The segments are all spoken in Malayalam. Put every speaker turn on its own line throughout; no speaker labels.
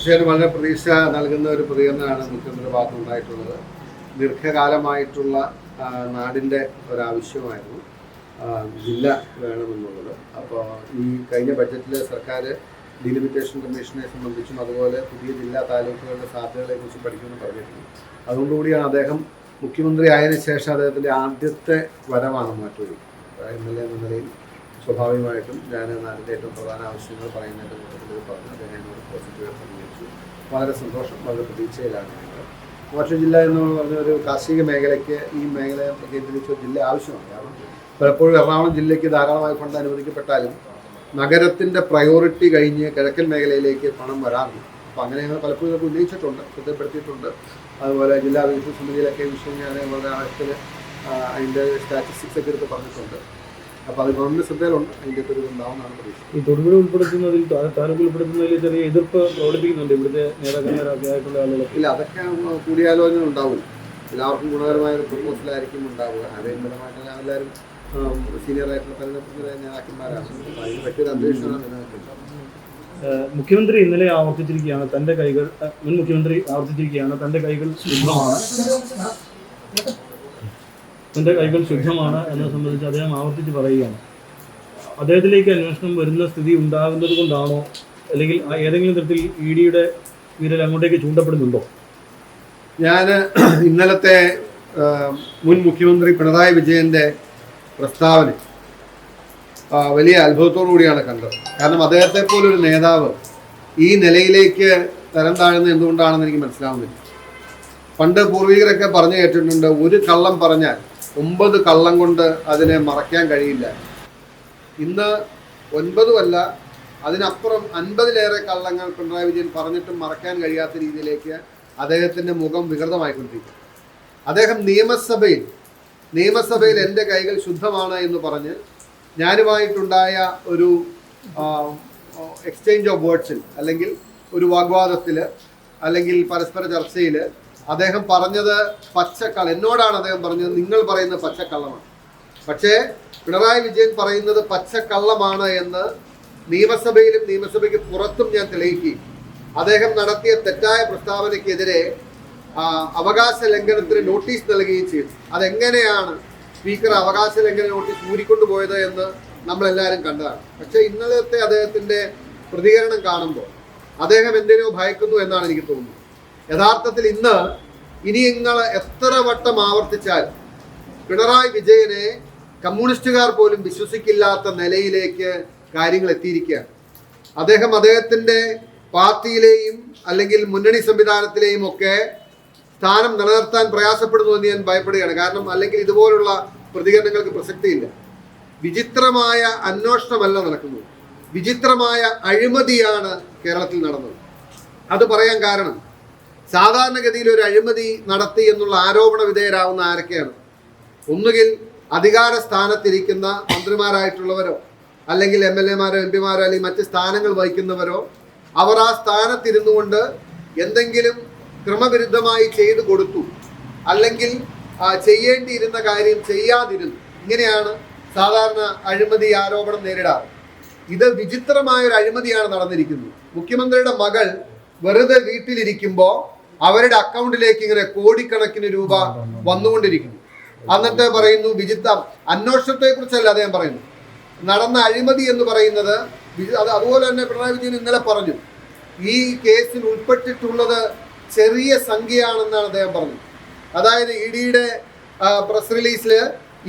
തീർച്ചയായും വളരെ പ്രതീക്ഷ നൽകുന്ന ഒരു പ്രതികരണമാണ് മുഖ്യമന്ത്രിയുടെ ഭാഗത്തുനിന്നുണ്ടായിട്ടുള്ളത്. ദീർഘകാലമായിട്ടുള്ള നാടിൻ്റെ ഒരാവശ്യമായിരുന്നു ജില്ല വേണമെന്നുള്ളത്. അപ്പോൾ ഈ കഴിഞ്ഞ ബഡ്ജറ്റിൽ സർക്കാർ ഡീലിമിറ്റേഷൻ കമ്മീഷനെ സംബന്ധിച്ചും അതുപോലെ പുതിയ ജില്ലാ താലൂക്കുകളുടെ സാധ്യതകളെക്കുറിച്ച് പഠിക്കുമെന്ന് പറഞ്ഞിട്ടുണ്ട്. അതുകൊണ്ടുകൂടിയാണ് അദ്ദേഹം മുഖ്യമന്ത്രി ആയതിനു ശേഷം അദ്ദേഹത്തിൻ്റെ ആദ്യത്തെ വരവാണ് മാറ്റൂരി. MLA എന്ന നിലയിൽ സ്വാഭാവികമായിട്ടും ഞാൻ നാടിൻ്റെ ഏറ്റവും പ്രധാന ആവശ്യങ്ങൾ പറയുന്നതിൻ്റെ കൂട്ടത്തിൽ പറഞ്ഞു. അദ്ദേഹം എന്നോട് പോസിറ്റീവായി പ്രതികരിച്ചു. വളരെ സന്തോഷം, വളരെ പ്രതീക്ഷയിലാണ് ഞങ്ങൾ. മൂവാറ്റുപുഴ ജില്ല എന്ന് പറഞ്ഞ ഒരു കാർഷിക മേഖലയ്ക്ക് ഈ മേഖലയെ കേന്ദ്രീകരിച്ച ഒരു ജില്ല ആവശ്യമാണ്. കാരണം പലപ്പോഴും എറണാകുളം ജില്ലയ്ക്ക് ധാരാളമായി ഫണ്ട് അനുവദിക്കപ്പെട്ടാലും നഗരത്തിൻ്റെ പ്രയോറിറ്റി കഴിഞ്ഞ് കിഴക്കൻ മേഖലയിലേക്ക് പണം വരാറില്ല. അപ്പോൾ അങ്ങനെ ഞങ്ങൾ പലപ്പോഴും ഇതൊക്കെ ഉന്നയിച്ചിട്ടുണ്ട്, ശ്രദ്ധപ്പെടുത്തിയിട്ടുണ്ട്. അതുപോലെ ജില്ലാ വികസന സമിതിയിലൊക്കെ വിഷയം ഞാൻ വളരെ ആഴത്തിൽ അതിൻ്റെ സ്റ്റാറ്റിസ്റ്റിക്സ് ഒക്കെ എടുത്ത് പറഞ്ഞിട്ടുണ്ട്. അപ്പോൾ അത് ഗവൺമെൻറ് ശ്രദ്ധയിലുണ്ട്. അതിൻ്റെ ഒരു ഇതുണ്ടാവുന്നതാണ് പ്രതീക്ഷ.
ഈ തൊടുപുഴ ഉൾപ്പെടുത്തുന്നതിൽ താലൂക്ക് ഉൾപ്പെടുത്തുന്നതിൽ ചെറിയ എതിർപ്പ് പ്രകടിപ്പിക്കുന്നുണ്ട് ഇവിടുത്തെ നേതാക്കന്മാരൊക്കെ ആയിട്ടുള്ള ആളുകൾ.
ഇല്ല, അതൊക്കെ കൂടിയാലോചന ഉണ്ടാവില്ല. എല്ലാവർക്കും ഗുണകരമായ ഒരു പ്രപ്പോസലായിരിക്കും ഉണ്ടാവുക. അതേപരമായിട്ട് എല്ലാവരും സീനിയർ ആയിട്ടുള്ള തെരഞ്ഞെടുപ്പിലെ നേതാക്കന്മാരാണ്. അതിന് പറ്റിയൊരു അന്തരീക്ഷമാണ് നിലനിൽക്കുന്നത്.
മുഖ്യമന്ത്രി ഇന്നലെ ആവർത്തിച്ചിരിക്കുകയാണ് തൻ്റെ കൈകൾ, മുൻ മുഖ്യമന്ത്രി ആവർത്തിച്ചിരിക്കുകയാണ് തൻ്റെ കൈകൾ ശുദ്ധമാണ് എന്നെ സംബന്ധിച്ച് അദ്ദേഹം ആവർത്തിച്ച് പറയുകയാണ്. അദ്ദേഹത്തിലേക്ക് അന്വേഷണം വരുന്ന സ്ഥിതി ഉണ്ടാകുന്നത് കൊണ്ടാണോ, അല്ലെങ്കിൽ ഏതെങ്കിലും തരത്തിൽ EDയുടെ വിരൽ അങ്ങോട്ടേക്ക് ചൂണ്ടപ്പെടുന്നുണ്ടോ?
ഞാൻ ഇന്നലത്തെ മുൻ മുഖ്യമന്ത്രി പിണറായി വിജയൻ്റെ പ്രസ്താവന വലിയ അത്ഭുതത്തോടു കൂടിയാണ് കണ്ടത്. കാരണം അദ്ദേഹത്തെ പോലൊരു നേതാവ് ഈ നിലയിലേക്ക് തരം താഴ്ന്നത് എന്തുകൊണ്ടാണെന്ന് എനിക്ക് മനസ്സിലാവുന്നില്ല. പണ്ട് പൂർവികരൊക്കെ പറഞ്ഞു കേട്ടിട്ടുണ്ട്, ഒരു കള്ളം പറഞ്ഞാൽ 9 കള്ളം കൊണ്ട് അതിനെ മറയ്ക്കാൻ കഴിയില്ല. ഇന്ന് 9 അല്ല, അതിനപ്പുറം 50-ലേറെ കള്ളങ്ങൾ പിണറായി വിജയൻ പറഞ്ഞിട്ടും മറയ്ക്കാൻ കഴിയാത്ത രീതിയിലേക്ക് അദ്ദേഹത്തിൻ്റെ മുഖം വികൃതമായിക്കൊണ്ടിരിക്കും. അദ്ദേഹം നിയമസഭയിൽ എൻ്റെ കൈകൾ ശുദ്ധമാണ് എന്ന് പറഞ്ഞ് ഞാനുമായിട്ടുണ്ടായ ഒരു എക്സ്ചേഞ്ച് ഓഫ് വേർഡ്സിൽ, അല്ലെങ്കിൽ ഒരു വാഗ്വാദത്തിൽ, അല്ലെങ്കിൽ പരസ്പര ചർച്ചയിൽ അദ്ദേഹം പറഞ്ഞത് എന്നോടാണ് അദ്ദേഹം പറഞ്ഞത്, നിങ്ങൾ പറയുന്നത് പച്ചക്കള്ളമാണ്. പക്ഷേ പിണറായി വിജയൻ പറയുന്നത് പച്ചക്കള്ളമാണ് എന്ന് നിയമസഭയിലും നിയമസഭയ്ക്ക് പുറത്തും ഞാൻ തെളിയിക്കുകയും അദ്ദേഹം നടത്തിയ തെറ്റായ പ്രസ്താവനയ്ക്കെതിരെ അവകാശ ലംഘനത്തിന് നോട്ടീസ് നൽകുകയും ചെയ്തു. അതെങ്ങനെയാണ് സ്പീക്കർ അവകാശ ലംഘന നോട്ടീസ് ഊരിക്കൊണ്ടുപോയത് എന്ന് നമ്മളെല്ലാവരും കണ്ടതാണ്. പക്ഷേ ഇന്നലത്തെ അദ്ദേഹത്തിൻ്റെ പ്രതികരണം കാണുമ്പോൾ അദ്ദേഹം എന്തിനോ ഭയക്കുന്നു എന്നാണ് എനിക്ക് തോന്നുന്നത്. യഥാർത്ഥത്തിൽ ഇനി നിങ്ങൾ എത്ര വട്ടം ആവർത്തിച്ചാൽ പിണറായി വിജയനെ കമ്മ്യൂണിസ്റ്റുകാർ പോലും വിശ്വസിക്കില്ലാത്ത നിലയിലേക്ക് കാര്യങ്ങൾ എത്തിയിരിക്കുകയാണ്. അദ്ദേഹത്തിൻ്റെ പാർട്ടിയിലെയും അല്ലെങ്കിൽ മുന്നണി സംവിധാനത്തിലെയും ഒക്കെ സ്ഥാനം നിലനിർത്താൻ പ്രയാസപ്പെടുന്നു എന്ന് ഞാൻ ഭയപ്പെടുകയാണ്. കാരണം അല്ലെങ്കിൽ ഇതുപോലുള്ള പ്രതികരണങ്ങൾക്ക് പ്രസക്തിയില്ല. വിചിത്രമായ അന്വേഷണമല്ല നടക്കുന്നത്, വിചിത്രമായ അഴിമതിയാണ് കേരളത്തിൽ നടന്നത്. അത് പറയാൻ കാരണം, സാധാരണഗതിയിൽ ഒരു അഴിമതി നടത്തി എന്നുള്ള ആരോപണ വിധേയരാവുന്ന ആരൊക്കെയാണ്? ഒന്നുകിൽ അധികാര സ്ഥാനത്തിരിക്കുന്ന മന്ത്രിമാരായിട്ടുള്ളവരോ, അല്ലെങ്കിൽ MLA-മാരോ MP-മാരോ, അല്ലെങ്കിൽ മറ്റ് സ്ഥാനങ്ങൾ വഹിക്കുന്നവരോ, അവർ ആ സ്ഥാനത്തിരുന്നു കൊണ്ട് എന്തെങ്കിലും ക്രമവിരുദ്ധമായി ചെയ്തു കൊടുത്തു, അല്ലെങ്കിൽ ചെയ്യേണ്ടിയിരുന്ന കാര്യം ചെയ്യാതിരുന്നു. ഇങ്ങനെയാണ് സാധാരണ അഴിമതി ആരോപണം നേരിടാറ്. ഇത് വിചിത്രമായൊരു അഴിമതിയാണ് നടന്നിരിക്കുന്നത്. മുഖ്യമന്ത്രിയുടെ മകൾ വെറുതെ വീട്ടിലിരിക്കുമ്പോൾ അവരുടെ അക്കൗണ്ടിലേക്ക് ഇങ്ങനെ കോടിക്കണക്കിന് രൂപ വന്നുകൊണ്ടിരിക്കുന്നു. എന്നിട്ട് പറയുന്നു വിചിത്രം. അന്വേഷണത്തെ കുറിച്ചല്ല അദ്ദേഹം പറയുന്നു, നടന്ന അഴിമതി എന്ന് പറയുന്നത്. അതുപോലെ തന്നെ പിണറായി വിജയൻ ഇന്നലെ പറഞ്ഞു, ഈ കേസിൽ ഉൾപ്പെട്ടിട്ടുള്ളത് ചെറിയ സംഖ്യയാണെന്നാണ് അദ്ദേഹം പറഞ്ഞത്. അതായത് EDയുടെ പ്രസ് റിലീസിൽ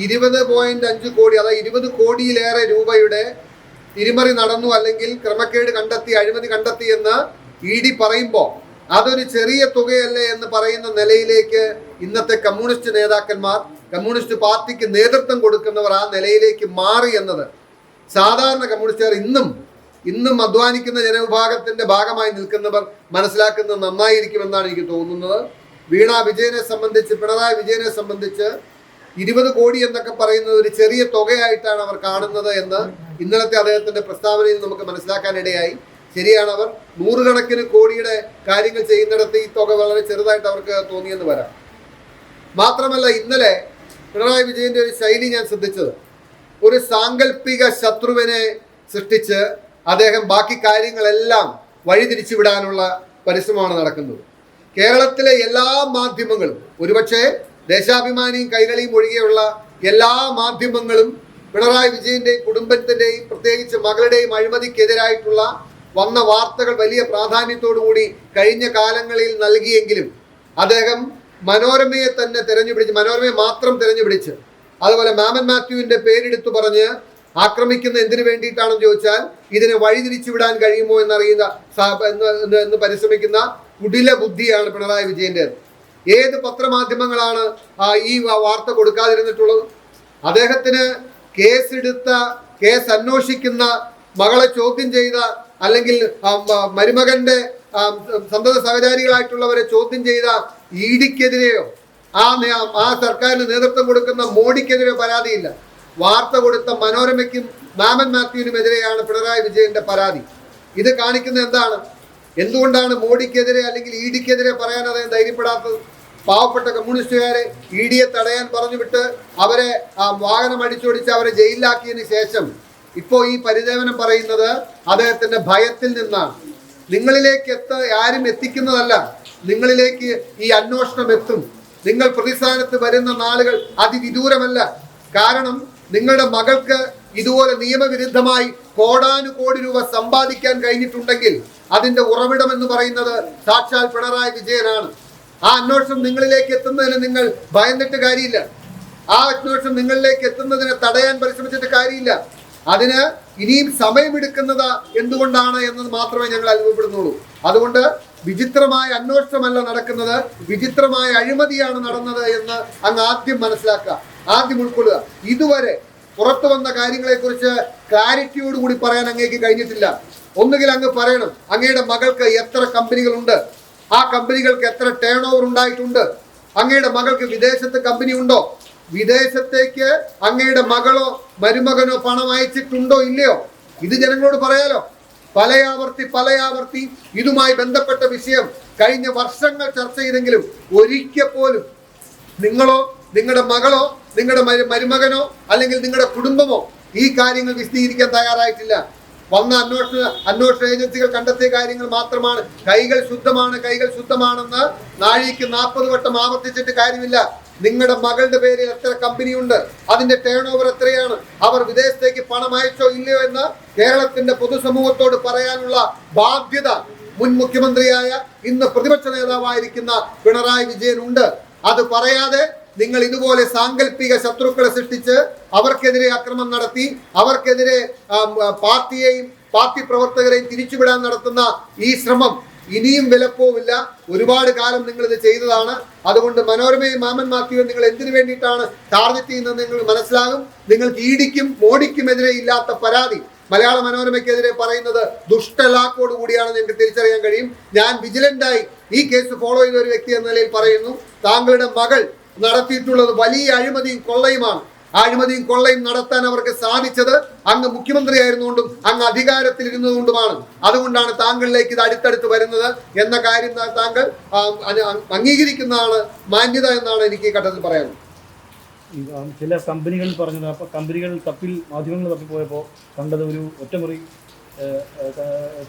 20.5 കോടി, അതായത് 20 കോടിയിലേറെ രൂപയുടെ തിരിമറി നടന്നു, അല്ലെങ്കിൽ ക്രമക്കേട് കണ്ടെത്തി, അഴിമതി കണ്ടെത്തി എന്ന് ED പറയുമ്പോൾ അതൊരു ചെറിയ തുകയല്ലേ എന്ന് പറയുന്ന നിലയിലേക്ക് ഇന്നത്തെ കമ്മ്യൂണിസ്റ്റ് നേതാക്കന്മാർ, കമ്മ്യൂണിസ്റ്റ് പാർട്ടിക്ക് നേതൃത്വം കൊടുക്കുന്നവർ ആ നിലയിലേക്ക് മാറി എന്നത് സാധാരണ കമ്മ്യൂണിസ്റ്റുകാർ ഇന്നും അധ്വാനിക്കുന്ന ജനവിഭാഗത്തിന്റെ ഭാഗമായി നിൽക്കുന്നവർ മനസ്സിലാക്കുന്നത് നന്നായിരിക്കുമെന്നാണ് എനിക്ക് തോന്നുന്നത്. വീണ വിജയനെ സംബന്ധിച്ച്, പിണറായി വിജയനെ സംബന്ധിച്ച് 20 കോടി എന്നൊക്കെ പറയുന്നത് ഒരു ചെറിയ തുകയായിട്ടാണ് അവർ കാണുന്നത് എന്ന് ഇന്നലത്തെ അദ്ദേഹത്തിന്റെ പ്രസ്താവനയിൽ നമുക്ക് മനസ്സിലാക്കാനിടയായി. ശരിയാണ്, അവർ 100 കണക്കിന് കോടിയുടെ കാര്യങ്ങൾ ചെയ്യുന്നിടത്ത് ഈ തുക വളരെ ചെറുതായിട്ട് അവർക്ക് തോന്നിയെന്ന് വരാം. മാത്രമല്ല, ഇന്നലെ പിണറായി വിജയന്റെ ഒരു ശൈലി ഞാൻ ശ്രദ്ധിച്ചത്, ഒരു സാങ്കല്പിക ശത്രുവിനെ സൃഷ്ടിച്ച് അദ്ദേഹം ബാക്കി കാര്യങ്ങളെല്ലാം വഴിതിരിച്ചു വിടാനുള്ള പരിശ്രമമാണ് നടക്കുന്നത്. കേരളത്തിലെ എല്ലാ മാധ്യമങ്ങളും, ഒരുപക്ഷെ ദേശാഭിമാനിയും കൈരളിയും ഒഴികെയുള്ള എല്ലാ മാധ്യമങ്ങളും പിണറായി വിജയന്റെയും കുടുംബത്തിന്റെയും പ്രത്യേകിച്ച് മകളുടെയും അഴിമതിക്കെതിരായിട്ടുള്ള വന്ന വാർത്തകൾ വലിയ പ്രാധാന്യത്തോടുകൂടി കഴിഞ്ഞ കാലങ്ങളിൽ നൽകിയെങ്കിലും അദ്ദേഹം മനോരമയെ തന്നെ മനോരമയെ മാത്രം തിരഞ്ഞുപിടിച്ച്, അതുപോലെ മാമൻ മാത്യുവിന്റെ പേരെടുത്തു പറഞ്ഞ് ആക്രമിക്കുന്ന എന്തിനു വേണ്ടിയിട്ടാണെന്ന് ചോദിച്ചാൽ ഇതിനെ വഴിതിരിച്ചു വിടാൻ കഴിയുമോ എന്ന് പരിശ്രമിക്കുന്ന കുടില ബുദ്ധിയാണ് പിണറായി വിജയന്റേത്. ഏത് പത്രമാധ്യമങ്ങളാണ് ഈ വാർത്ത കൊടുക്കാതിരുന്നിട്ടുള്ളത്? അദ്ദേഹത്തിന് കേസ് അന്വേഷിക്കുന്ന, മകളെ ചോദ്യം ചെയ്ത, അല്ലെങ്കിൽ മരുമകന്റെ സന്തത സഹചാരികളായിട്ടുള്ളവരെ ചോദ്യം ചെയ്ത ഇഡിക്കെതിരെയോ ആ സർക്കാരിന് നേതൃത്വം കൊടുക്കുന്ന മോഡിക്കെതിരെയോ പരാതിയില്ല. വാർത്ത കൊടുത്ത മനോരമയ്ക്കും മാമൻ മാത്യുവിനുമെതിരെയാണ് പിണറായി വിജയന്റെ പരാതി. ഇത് കാണിക്കുന്ന എന്താണ്? എന്തുകൊണ്ടാണ് മോഡിക്കെതിരെ അല്ലെങ്കിൽ ഇഡിക്കെതിരെ പറയാൻ അദ്ദേഹം ധൈര്യപ്പെടാത്തത്? പാവപ്പെട്ട കമ്മ്യൂണിസ്റ്റുകാരെ ഇഡിയെ തടയാൻ പറഞ്ഞു വിട്ട് അവരെ വാഹനം അടിച്ചോടിച്ച് അവരെ ജയിലിലാക്കിയതിന് ശേഷം ഇപ്പോൾ ഈ പരിദേവനം പറയുന്നത് അദ്ദേഹത്തിന്റെ ഭയത്തിൽ നിന്നാണ്. നിങ്ങളിലേക്ക് ആരും എത്തിക്കുന്നതല്ല, നിങ്ങളിലേക്ക് ഈ അന്വേഷണം എത്തും. നിങ്ങൾ പ്രതിസ്ഥാനത്ത് വരുന്ന നാളുകൾ അതിവിദൂരമല്ല. കാരണം നിങ്ങളുടെ മകൾക്ക് ഇതുപോലെ നിയമവിരുദ്ധമായി കോടാനുകോടി രൂപ സമ്പാദിക്കാൻ കഴിഞ്ഞിട്ടുണ്ടെങ്കിൽ അതിന്റെ ഉറവിടം എന്ന് പറയുന്നത് സാക്ഷാൽ പിണറായി വിജയനാണ്. ആ അന്വേഷണം നിങ്ങളിലേക്ക് എത്തുന്നതിന് നിങ്ങൾ ഭയന്നിട്ട് കാര്യമില്ല. ആ അന്വേഷണം നിങ്ങളിലേക്ക് എത്തുന്നതിനെ തടയാൻ പരിശ്രമിച്ചിട്ട് കാര്യമില്ല. അതിന് ഇനിയും സമയമെടുക്കുന്നത് എന്തുകൊണ്ടാണ് എന്നത് മാത്രമേ ഞങ്ങൾ അനുഭവപ്പെടുന്നുള്ളൂ. അതുകൊണ്ട് വിചിത്രമായ അന്വേഷണമല്ല നടക്കുന്നത്, വിചിത്രമായ അഴിമതിയാണ് നടന്നത് എന്ന് അങ്ങ് ആദ്യം മനസ്സിലാക്കുക, ആദ്യം ഉൾക്കൊള്ളുക. ഇതുവരെ പുറത്തു വന്ന കാര്യങ്ങളെക്കുറിച്ച് ക്ലാരിറ്റിയോടുകൂടി പറയാൻ അങ്ങേക്ക് കഴിഞ്ഞിട്ടില്ല. ഒന്നുകിൽ അങ്ങ് പറയണം അങ്ങയുടെ മകൾക്ക് എത്ര കമ്പനികളുണ്ട്, ആ കമ്പനികൾക്ക് എത്ര ടേൺ ഓവർ ഉണ്ടായിട്ടുണ്ട്, അങ്ങയുടെ മകൾക്ക് വിദേശത്ത് കമ്പനി ഉണ്ടോ, വിദേശത്തേക്ക് അങ്ങയുടെ മകളോ മരുമകനോ പണം അയച്ചിട്ടുണ്ടോ ഇല്ലയോ, ഇത് ജനങ്ങളോട് പറയാലോ. പലയാവർത്തി ഇതുമായി ബന്ധപ്പെട്ട വിഷയം കഴിഞ്ഞ വർഷങ്ങൾ ചർച്ച ചെയ്തെങ്കിലും ഒരിക്കൽ പോലും നിങ്ങളോ നിങ്ങളുടെ മകളോ നിങ്ങളുടെ മരുമകനോ അല്ലെങ്കിൽ നിങ്ങളുടെ കുടുംബമോ ഈ കാര്യങ്ങൾ വിശദീകരിക്കാൻ തയ്യാറായിട്ടില്ല. വന്ന അന്വേഷണ ഏജൻസികൾ കണ്ടെത്തിയ കാര്യങ്ങൾ മാത്രമാണ്. കൈകൾ ശുദ്ധമാണെന്ന് നാഴിക്ക് 40 വട്ടം ആവർത്തിച്ചിട്ട് കാര്യമില്ല. നിങ്ങളുടെ മകളുടെ പേരിൽ എത്ര കമ്പനിയുണ്ട്, അതിന്റെ ടേൺ ഓവർ എത്രയാണ്, അവർ വിദേശത്തേക്ക് പണം അയച്ചോ ഇല്ലയോ എന്ന് കേരളത്തിന്റെ പൊതുസമൂഹത്തോട് പറയാനുള്ള ബാധ്യത മുൻ മുഖ്യമന്ത്രിയായ ഇന്ന് പ്രതിപക്ഷ നേതാവായിരിക്കുന്ന പിണറായി വിജയൻ ഉണ്ട്. അത് പറയാതെ നിങ്ങൾ ഇതുപോലെ സാങ്കല്പിക ശത്രുക്കളെ സൃഷ്ടിച്ച് അവർക്കെതിരെ അക്രമം നടത്തി അവർക്കെതിരെ പാർട്ടിയെയും പാർട്ടി പ്രവർത്തകരെയും തിരിച്ചുവിടാൻ നടത്തുന്ന ഈ ശ്രമം ഇനിയും വിലപ്പോവില്ല. ഒരുപാട് കാലം നിങ്ങൾ ഇത് ചെയ്തതാണ്. അതുകൊണ്ട് മനോരമയും മാമൻ മാത്യുവും നിങ്ങൾ എന്തിനു വേണ്ടിയിട്ടാണ് ടാർഗറ്റ് ചെയ്യുന്നത് നിങ്ങൾ മനസ്സിലാകും. നിങ്ങൾക്ക് ഇഡിക്കും മോഡിക്കുമെതിരെ ഇല്ലാത്ത പരാതി മലയാള മനോരമയ്ക്കെതിരെ പറയുന്നത് ദുഷ്ടലാക്കോട് കൂടിയാണ് നിങ്ങൾക്ക് തിരിച്ചറിയാൻ കഴിയും. ഞാൻ വിജിലന്റായി ഈ കേസ് ഫോളോ ചെയ്ത ഒരു വ്യക്തി എന്ന നിലയിൽ പറയുന്നു, താങ്കളുടെ മകൾ നടത്തിയിട്ടുള്ളത് വലിയ അഴിമതിയും കൊള്ളയുമാണ്. അഴിമതിയും കൊള്ളയും നടത്താൻ അവർക്ക് സാധിച്ചത് അങ്ങ് മുഖ്യമന്ത്രിയായിരുന്നുകൊണ്ടും അങ്ങ് അധികാരത്തിൽ ഇരുന്നതുകൊണ്ടുമാണ്. അതുകൊണ്ടാണ് താങ്കളിലേക്ക് ഇത് അടുത്തടുത്ത് വരുന്നത് എന്ന കാര്യം താങ്കൾ അംഗീകരിക്കുന്നതാണ് മാന്യത എന്നാണ് എനിക്ക് ഈ ഘട്ടത്തിൽ പറയാനുള്ളത്.
ചില കമ്പനികൾ പറഞ്ഞത്, അപ്പോൾ കമ്പനികൾ മാധ്യമങ്ങൾ തപ്പിപ്പോയപ്പോൾ കണ്ടത് ഒരു ഒറ്റമുറി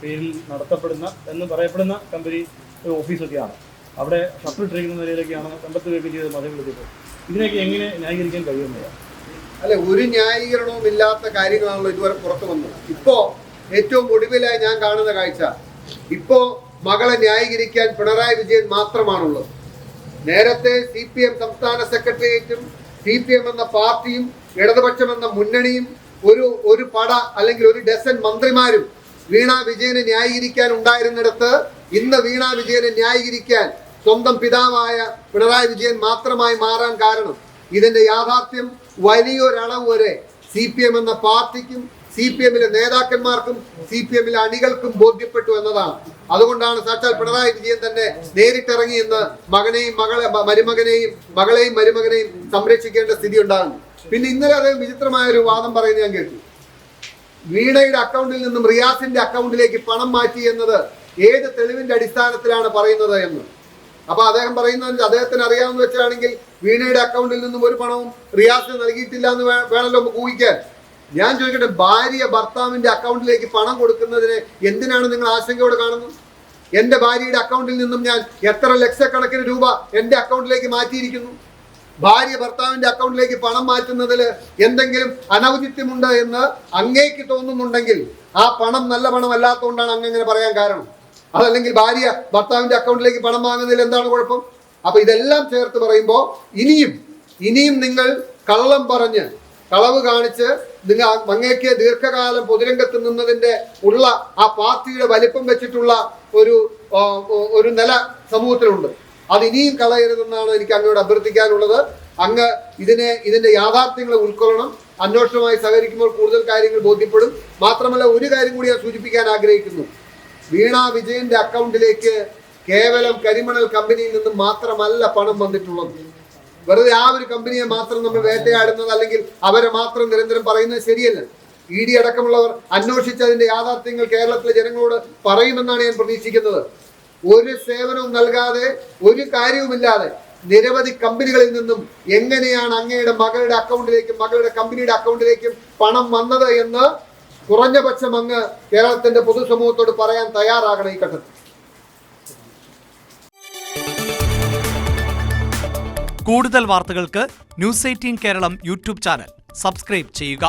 പേരിൽ നടത്തപ്പെടുന്ന എന്ന് പറയപ്പെടുന്ന കമ്പനി ഒരു ഓഫീസൊക്കെയാണ്. അവിടെ ഷട്ടറിട്ടിരിക്കുന്ന നിലയിലേക്കാണ് കണ്ടെത്തുകയൊക്കെ ചെയ്തത് മാധ്യമങ്ങളെത്തിയപ്പോൾ. ഇതിനൊക്കെ എങ്ങനെ ന്യായീകരിക്കാൻ കഴിയുന്നില്ല?
അല്ലെ, ഒരു ന്യായീകരണവും ഇല്ലാത്ത കാര്യങ്ങളാണല്ലോ ഇതുവരെ പുറത്തു വന്നത്. ഇപ്പോ ഏറ്റവും ഒടുവിലായി ഞാൻ കാണുന്ന കാഴ്ച, ഇപ്പോ മകളെ ന്യായീകരിക്കാൻ പിണറായി വിജയൻ മാത്രമാണുള്ളത്. നേരത്തെ CPM സംസ്ഥാന സെക്രട്ടേറിയറ്റും CPM എന്ന പാർട്ടിയും ഇടതുപക്ഷം എന്ന മുന്നണിയും ഒരു പട അല്ലെങ്കിൽ ഒരു ഡസൻ മന്ത്രിമാരും വീണ വിജയനെ ന്യായീകരിക്കാൻ ഉണ്ടായിരുന്നിടത്ത് ഇന്ന് വീണ വിജയനെ ന്യായീകരിക്കാൻ സ്വന്തം പിതാവായ പിണറായി വിജയൻ മാത്രമായി മാറാൻ കാരണം ഇതിന്റെ യാഥാർത്ഥ്യം വലിയൊരളവ് വരെ CPM എന്ന പാർട്ടിക്കും CPM-ലെ നേതാക്കന്മാർക്കും CPM-ലെ അണികൾക്കും ബോധ്യപ്പെട്ടു എന്നതാണ്. അതുകൊണ്ടാണ് സാക്ഷാൽ പിണറായി വിജയൻ തന്നെ നേരിട്ടിറങ്ങി ഇന്ന് മകളെയും മരുമകനെയും സംരക്ഷിക്കേണ്ട സ്ഥിതി ഉണ്ടാകുന്നു. പിന്നെ ഇന്നലെ അദ്ദേഹം വിചിത്രമായ ഒരു വാദം പറയുന്നത് ഞാൻ കേട്ടു. വീണയുടെ അക്കൗണ്ടിൽ നിന്നും റിയാസിന്റെ അക്കൗണ്ടിലേക്ക് പണം മാറ്റി എന്നത് ഏത് തെളിവിന്റെ അടിസ്ഥാനത്തിലാണ് പറയുന്നത് എന്ന്. അപ്പൊ അദ്ദേഹം പറയുന്നത് അദ്ദേഹത്തിന് അറിയാമെന്ന് വെച്ചാണെങ്കിൽ വീണയുടെ അക്കൗണ്ടിൽ നിന്നും ഒരു പണവും റിയാസിന് നൽകിയിട്ടില്ല എന്ന് വേണമല്ലോ നമുക്ക് ഊഹിക്കാൻ. ഞാൻ ചോദിക്കട്ടെ, ഭാര്യ ഭർത്താവിന്റെ അക്കൗണ്ടിലേക്ക് പണം കൊടുക്കുന്നതിന് എന്തിനാണ് നിങ്ങൾ ആശങ്കയോടെ കാണുന്നത്? എൻ്റെ ഭാര്യയുടെ അക്കൗണ്ടിൽ നിന്നും ഞാൻ എത്ര ലക്ഷക്കണക്കിന് രൂപ എൻ്റെ അക്കൗണ്ടിലേക്ക് മാറ്റിയിരിക്കുന്നു. ഭാര്യ ഭർത്താവിന്റെ അക്കൗണ്ടിലേക്ക് പണം മാറ്റുന്നതിൽ എന്തെങ്കിലും അനൗചിത്യമുണ്ട് എന്ന് അങ്ങേക്ക് തോന്നുന്നുണ്ടെങ്കിൽ ആ പണം നല്ല പണം അല്ലാത്തതുകൊണ്ടാണ് അങ്ങനെ പറയാൻ കാരണം. അതല്ലെങ്കിൽ ഭാര്യ ഭർത്താവിന്റെ അക്കൗണ്ടിലേക്ക് പണം വാങ്ങുന്നതിൽ എന്താണ് കുഴപ്പം? അപ്പൊ ഇതെല്ലാം ചേർത്ത് പറയുമ്പോൾ ഇനിയും നിങ്ങൾ കള്ളം പറഞ്ഞ് കളവ് കാണിച്ച് നിങ്ങൾ അങ്ങേക്ക് ദീർഘകാലം പൊതുരംഗത്ത് നിന്നതിന്റെ ഉള്ള ആ പാർട്ടിയുടെ വലിപ്പം വെച്ചിട്ടുള്ള ഒരു നില സമൂഹത്തിലുണ്ട്. അത് ഇനിയും കളയരുതെന്നാണ് എനിക്ക് അങ്ങോട്ട് അഭ്യർത്ഥിക്കാനുള്ളത്. അങ്ങ് ഇതിന്റെ യാഥാർത്ഥ്യങ്ങൾ ഉൾക്കൊള്ളണം. അന്വേഷണവുമായി സഹകരിക്കുമ്പോൾ കൂടുതൽ കാര്യങ്ങൾ ബോധ്യപ്പെടും. മാത്രമല്ല, ഒരു കാര്യം കൂടി ഞാൻ സൂചിപ്പിക്കാൻ ആഗ്രഹിക്കുന്നു. വീണ വിജയന്റെ അക്കൗണ്ടിലേക്ക് കേവലം കരിമണൽ കമ്പനിയിൽ നിന്നും മാത്രമല്ല പണം വന്നിട്ടുള്ളത്. വെറുതെ ആ ഒരു കമ്പനിയെ മാത്രം നമ്മൾ വേട്ടയാടുന്നത് അല്ലെങ്കിൽ അവരെ മാത്രം നിരന്തരം പറയുന്നത് ശരിയല്ല. ED അടക്കമുള്ളവർ അന്വേഷിച്ചതിന്റെ യാഥാർത്ഥ്യങ്ങൾ കേരളത്തിലെ ജനങ്ങളോട് പറയുമെന്നാണ് ഞാൻ പ്രതീക്ഷിക്കുന്നത്. ഒരു സേവനവും നൽകാതെ, ഒരു കാര്യവുമില്ലാതെ നിരവധി കമ്പനികളിൽ നിന്നും എങ്ങനെയാണ് അങ്ങയുടെ മകളുടെ അക്കൗണ്ടിലേക്കും മകളുടെ കമ്പനിയുടെ അക്കൗണ്ടിലേക്കും പണം വന്നത് എന്ന് കുറഞ്ഞപക്ഷം അങ്ങ് കേരളത്തിന്റെ പൊതുസമൂഹത്തോട് പറയാൻ തയ്യാറാകണം ഈ ഘട്ടത്തിൽ.
കൂടുതൽ വാർത്തകൾക്ക് News 18 Keralam YouTube channel subscribe ചെയ്യുക.